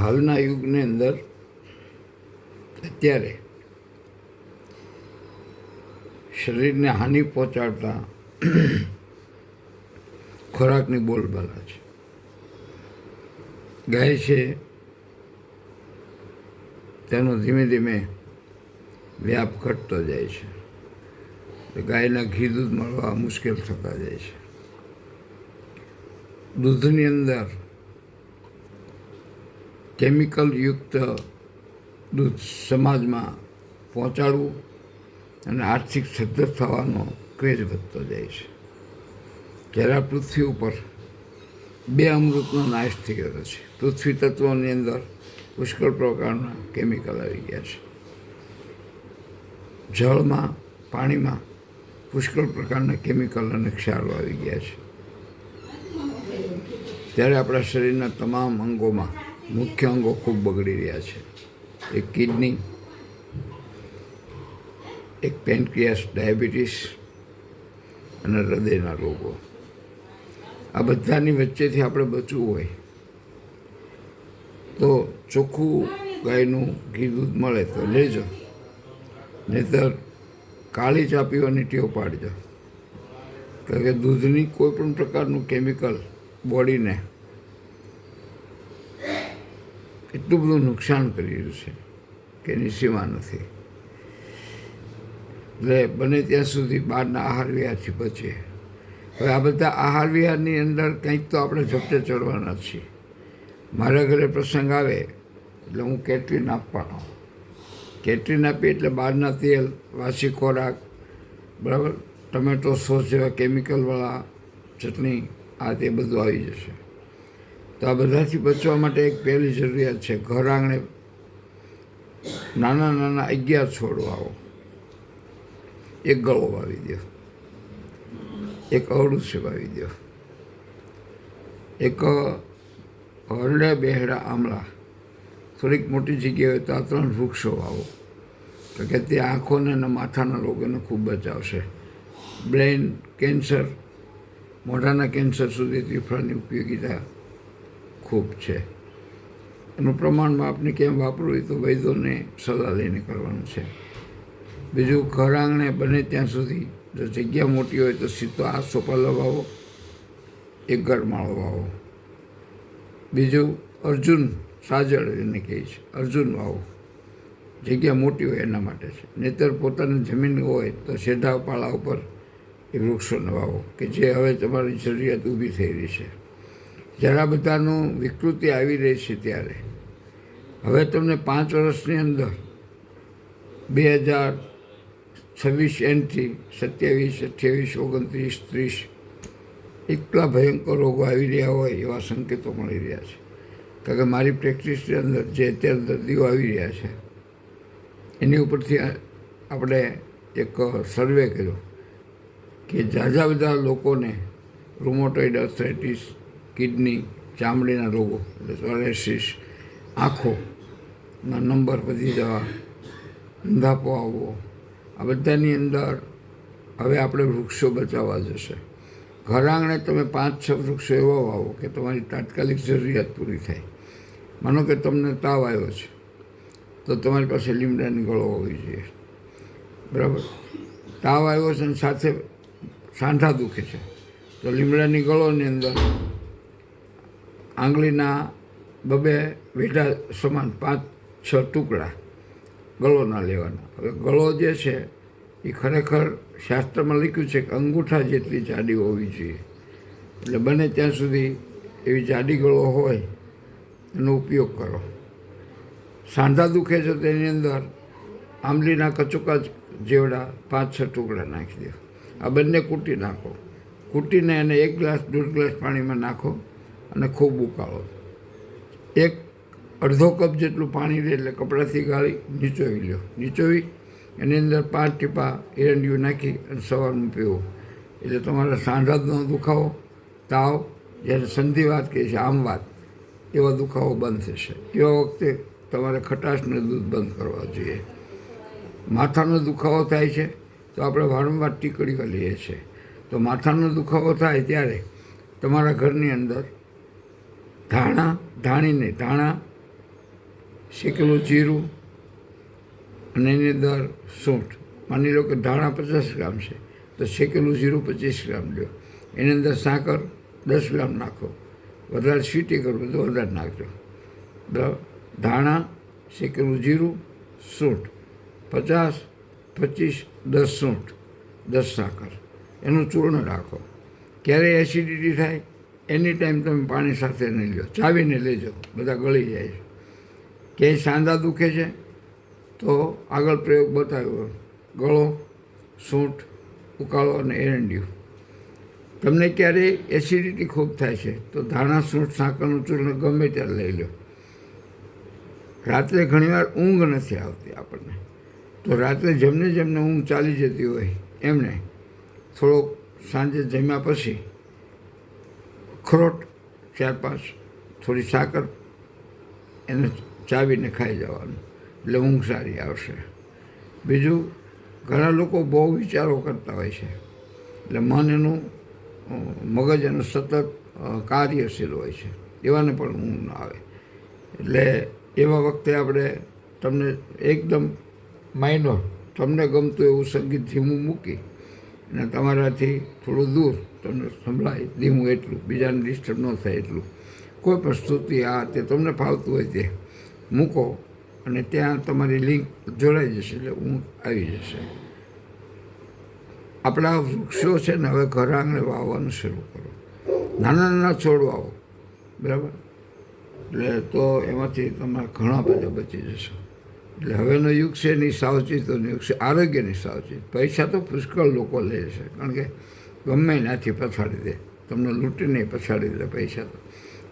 હાલના યુગની અંદર અત્યારે શરીરને હાનિ પહોંચાડતા ખોરાકની બોલબાલા છે. ગાય છે તેનો ધીમે ધીમે વ્યાપ ઘટતો જાય છે. ગાયના ઘી દૂધ મળવા મુશ્કેલ થતા જાય છે. દૂધની અંદર કેમિકલયુક્ત દૂધ સમાજમાં પહોંચાડવું અને આર્થિક સદ્ધર થવાનો ક્રેઝ વધતો જાય છે. જ્યારે આ પૃથ્વી ઉપર બે અમૃતનો નાશ થઈ ગયો છે. પૃથ્વી તત્વોની અંદર પુષ્કળ પ્રકારના કેમિકલ આવી ગયા છે. જળમાં, પાણીમાં પુષ્કળ પ્રકારના કેમિકલ અને ક્ષારો આવી ગયા છે. ત્યારે આપણા શરીરના તમામ અંગોમાં મુખ્ય અંગો ખૂબ બગડી રહ્યા છે. એક કિડની, એક પેન્ક્રિયાસ, ડાયાબિટીસ અને હૃદયના રોગો. આ બધાની વચ્ચેથી આપણે બચવું હોય તો ચોખ્ખું ગાયનું ઘી દૂધ મળે તો લેજો, નહીંતર કાળી ચા પીવાની ટેવ પાડજો. કારણ કે દૂધની કોઈ પણ પ્રકારનું કેમિકલ બોડીને એટલું બધું નુકસાન કરી રહ્યું છે કે એની સીમા નથી. એટલે બને ત્યાં સુધી બહારના આહાર વિહારથી બચીએ. હવે આ બધા આહાર વિહારની અંદર કંઈક તો આપણે ઝપટે ચડવાના છીએ. મારા ઘરે પ્રસંગ આવે એટલે હું કેટરીન આપવાનો. કેટરીન આપી એટલે બહારના તેલ, વાસી ખોરાક, બરાબર, ટમેટો સોસ જેવા કેમિકલવાળા ચટણી, આ તે બધું આવી જશે. તો આ બધાથી બચવા માટે એક પહેલી જરૂરિયાત છે, ઘર આંગણે નાના નાના 11 છોડ વાવો. એક ગળો વાવી દો, એક અળુસી વાવી દો, એક હરડા બેહડા આમળા, થોડીક મોટી જગ્યાએ હોય તો આ 3 વૃક્ષો વાવો. તો કે તે આંખોને અને માથાના રોગોને ખૂબ બચાવશે. બ્રેઇન કેન્સર, મોઢાના કેન્સર સુધી ત્રિફળાની ઉપયોગિતા ખૂબ છે. એનું પ્રમાણમાં આપણે કેમ વાપરવું હોય તો વૈદ્યોને સલાહ લઈને કરવાનું છે. બીજું, ઘર આંગણે બને ત્યાં સુધી જો જગ્યા મોટી હોય તો સીધો આ સોપાલો વાવો, એક ગરમાળો વાવો. બીજું, અર્જુન સાજળ એને કહે છે, અર્જુન વાવો. જગ્યા મોટી હોય એના માટે છે. નહીંતર પોતાની જમીન હોય તો સીધા પાળા ઉપર એ વૃક્ષોને વાવો કે જે હવે તમારી જરૂરિયાત ઊભી થઈ રહી છે. જ્યારે આ બધાનું વિકૃતિ આવી રહી છે ત્યારે હવે તમને 5 વર્ષની અંદર 2026 એન્ડથી 27, 28, 29, 30 એટલા ભયંકર રોગો આવી રહ્યા હોય એવા સંકેતો મળી રહ્યા છે. કારણ કે મારી પ્રેક્ટિસની અંદર જે અત્યારે દર્દીઓ આવી રહ્યા છે એની ઉપરથી આપણે એક સર્વે કર્યો કે ઝાઝા બધા લોકોને રૂમોટોઇડ આર્થરાઇટિસ, કિડની, ચામડીના રોગો એટલે સોરેસિસ, આંખોના નંબર વધી જવા, અંધાપો આવવો, આ બધાની અંદર હવે આપણે વૃક્ષો બચાવવા જશે. ઘર આંગણે તમે 5-6 વૃક્ષો એવા વાવો કે તમારી તાત્કાલિક જરૂરિયાત પૂરી થાય. માનો કે તમને તાવ આવ્યો છે તો તમારી પાસે લીમડાની ગળો હોવી જોઈએ, બરાબર. તાવ આવ્યો છે અને સાથે સાંઠા દુખે છે તો લીમડાની ગળોની અંદર આંગળીના 2 વેઢા સમાન 5-6 ટુકડા ગળોના લેવાના. હવે ગળો જે છે એ ખરેખર શાસ્ત્રમાં લખ્યું છે કે અંગૂઠા જેટલી જાડી હોવી જોઈએ. એટલે બને ત્યાં સુધી એવી જાડી ગળો હોય એનો ઉપયોગ કરો. સાંધા દુખે છે તેની અંદર આંબલીના કચોકા જેવડા 5-6 ટુકડા નાખી દો. આ બંને કૂટી નાખો. કૂટીને એને 1 ગ્લાસ 1.5 ગ્લાસ પાણીમાં નાખો અને ખૂબ ઉકાળો. અડધો કપ જેટલું પાણી લે એટલે કપડાથી ગાળી નીચોવી લો. નીચોવી એની અંદર 5 ટીપા એરંડિયું નાખી અને સવારમાં પીવો. એટલે તમારા સાંધાનો દુખાવો, તાવ, જ્યારે સંધિવાત કહે છે આમવાત, એવા દુખાવો બંધ થશે. એવા વખતે તમારે ખટાશનું દૂધ બંધ કરવા જોઈએ. માથાનો દુખાવો થાય છે તો આપણે વારંવાર ટીકડીઓ લઈએ છીએ. તો માથાનો દુખાવો થાય ત્યારે તમારા ઘરની અંદર ધાણા શેકેલું જીરું અને એની અંદર સૂંઠ. માની લો કે ધાણા 50 ગ્રામ છે તો શેકેલું જીરું 25 ગ્રામ લો. એની અંદર સાકર 10 ગ્રામ નાખો. વધારે સ્વીટી કરવું તો વધારે નાખજો. ધાણા, શેકેલું જીરું, સૂંઠ 50, 25, 10 સૂંઠ, 10 સાકર, એનું ચૂર્ણ રાખો. ક્યારે એસિડિટી થાય એની ટાઈમ તમે પાણી સાથે નહીં લો, ચાવીને લેજો, બધા ગળી જાય છે. ક્યાંય સાંધા દુખે છે તો આગળ પ્રયોગ બતાવ્યો, ગળો, સૂંઠ, ઉકાળો અને એરંડિયું. તમને ક્યારેય એસિડિટી ખૂબ થાય છે તો ધાણા, સૂંઠ, સાકરનું ચૂર્ણ ગમે ત્યારે લઈ લો. રાત્રે ઘણીવાર ઊંઘ નથી આવતી આપણને, તો રાત્રે જેમને ઊંઘ ચાલી જતી હોય એમને થોડોક સાંજે જમ્યા પછી અખરોટ 4-5, થોડી સાકર એને ચાવીને ખાઈ જવાનું, એટલે ઊંઘ સારી આવશે. બીજું, ઘણા લોકો બહુ વિચારો કરતા હોય છે એટલે મન એનું મગજ એનું સતત કાર્યશીલ હોય છે, એવાને પણ ઊંઘ ન આવે. એટલે એવા વખતે આપણે તમને એકદમ માઇનોર તમને ગમતું એવું સંગીત ધીમું મૂકી અને તમારાથી થોડું દૂર તમને સંભળાય ધીમું એટલું, બીજાને ડિસ્ટર્બ ન થાય એટલું, કોઈ પણ સ્તુતિ આ તે તમને ફાવતું હોય તે મૂકો અને ત્યાં તમારી લિંક જોડાઈ જશે એટલે ઊંઘ આવી જશે. આપણા વૃક્ષો છે ને હવે ઘર આંગણે વાવવાનું શરૂ કરો. નાના નાના છોડ વાવો, બરાબર, એટલે તો એમાંથી તમારા ઘણા બધા બચી જશો. એટલે હવેનો યુગ છે એની સાવચેતીનો યુગ છે, આરોગ્યની સાવચેતી. પૈસા તો પુષ્કળ લોકો લે છે, કારણ કે ગમે ત્યાંથી પછાડી દે, તમને લૂંટીને પછાડી દે પૈસા તો,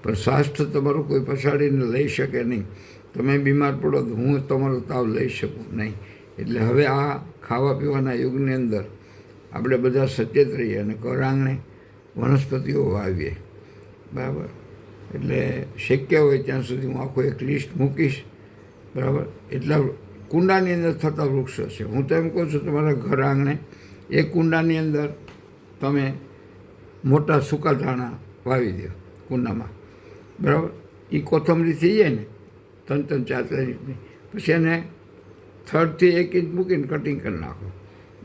પણ સ્વાસ્થ્ય તમારું કોઈ પછાડીને લઈ શકે નહીં. તમે બીમાર પડો તો હું તમારો તાવ લઈ શકું નહીં. એટલે હવે આ ખાવા પીવાના યુગની અંદર આપણે બધા સચેત રહીએ અને ઘર આંગણે વનસ્પતિઓ વાવીએ, બરાબર. એટલે શક્ય હોય ત્યાં સુધી હું આખું એક લિસ્ટ મૂકીશ, બરાબર. એટલા કુંડાની અંદર થતા વૃક્ષો છે. હું તો એમ કહું છું તમારા ઘર આંગણે એક કુંડાની અંદર તમે મોટા સૂકા ધાણા વાવી દો કુંડામાં, બરાબર. એ કોથમરી થઈ જાય ને 3-4 ઇંચની, પછી એને 3 થી 1 ઇંચ મૂકીને કટિંગ કરી નાખો.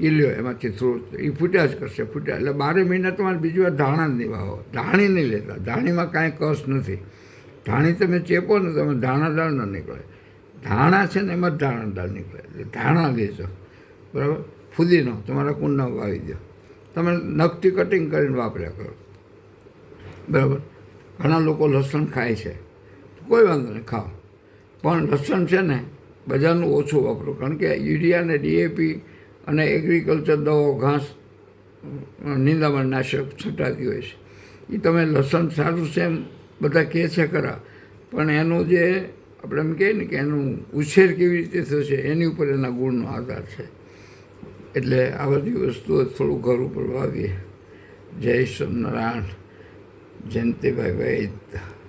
એ લ્યો એમાંથી થોડું, એ ફૂટ્યા જ કરશે, ફૂટ્યા એટલે 12 મહિના તમારે બીજી વાર ધાણા જ નહીં વાવો. ધાણી નહીં લેતા, ધાણીમાં કાંઈ કસ નથી. ધાણી તમે ચેપો ને તમે ધાણા દાળ ન નીકળે. ધાણા છે ને એમાં જ ધાણા દાળ નીકળે, એટલે ધાણા લેજો, બરાબર. ફુદીનો તમારા કુંડામાં વાવી દો, તમે નખથી કટિંગ કરીને વાપર્યા કરો, બરાબર. ઘણા લોકો લસણ ખાય છે, કોઈ વાંધો નહીં, ખાઓ, પણ લસણ છે ને બજારનું ઓછું વાપરો, કારણ કે યુરિયા અને DAP અને એગ્રીકલ્ચર દવાઓ, ઘાસ, નિંદામણ નાશક છટાતી હોય છે. એ તમે લસણ સારું છે એમ બધા કહે છે ખરા, પણ એનું જે આપણે એમ કહીએ ને કે એનું ઉછેર કેવી રીતે થશે એની ઉપર એના ગુણનો આધાર છે. એટલે આ બધી વસ્તુઓ થોડું ઘર ઉપર વાવીએ. જય સ્વામિનારાયણ. જયંતિભાઈ વૈદ.